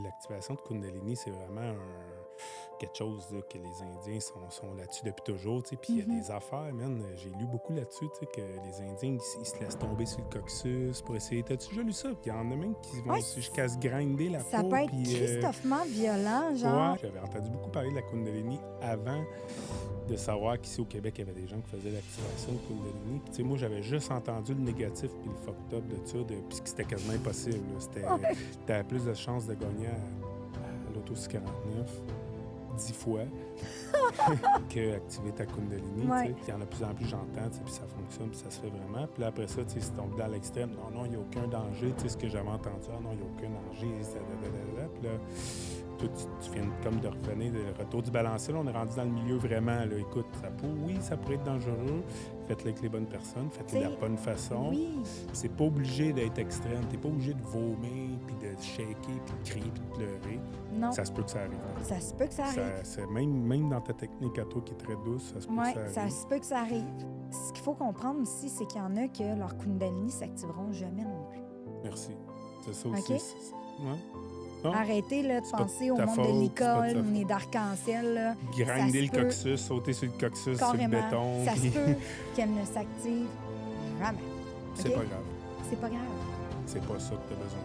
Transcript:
L'activation de Kundalini, c'est vraiment quelque chose là, que les Indiens sont là-dessus depuis toujours. Puis il y a des affaires, man. J'ai lu beaucoup là-dessus, que les Indiens, ils se laissent tomber sur le coccyx pour essayer. T'as-tu déjà lu ça? Puis il y en a même qui vont jusqu'à se grinder la Ça peau. peut être Christophement violent, genre. Ouais, j'avais entendu beaucoup parler de la Kundalini avant de savoir qu'ici au Québec, il y avait des gens qui faisaient l'activation de Kundalini. Puis, moi, j'avais juste entendu le négatif puis le fucked up de ça, puis que c'était quasiment impossible. T'avais plus de chances de gagner à l'Auto 49 10 fois qu'activer ta Kundalini. Ouais. Il y en a de plus en plus, j'entends, puis ça fonctionne, puis ça se fait vraiment. Puis là, après ça, si tombes dans l'extrême, non, il n'y a aucun danger. Ce que j'avais entendu, non, il n'y a aucun danger. Puis là, toi, tu viens comme de revenir, le retour du balancier. Là, on est rendu dans le milieu vraiment. Là. Écoute, ça pourrait être dangereux. Faites-le avec les bonnes personnes. Faites-le de la bonne façon. Oui. C'est pas obligé d'être extrême. T'es pas obligé de vomir, puis de shaker, puis de crier, puis de pleurer. Non. Ça se peut que ça arrive. Ça se peut que ça arrive. Même dans ta technique à toi qui est très douce, ça se peut que ça arrive. Ça se peut que ça arrive. Ce qu'il faut comprendre aussi, c'est qu'il y en a que leur Kundalini s'activeront jamais non plus. Merci. C'est ça aussi. OK? Ouais. Arrêtez là, de penser au monde de l'école, nez d'arc-en-ciel. Là. Grinder le coccyx, sauter sur le coccyx, sur le béton. Ça se peut qu'elle ne s'active jamais. C'est pas grave. C'est pas grave. C'est pas ça que tu as besoin.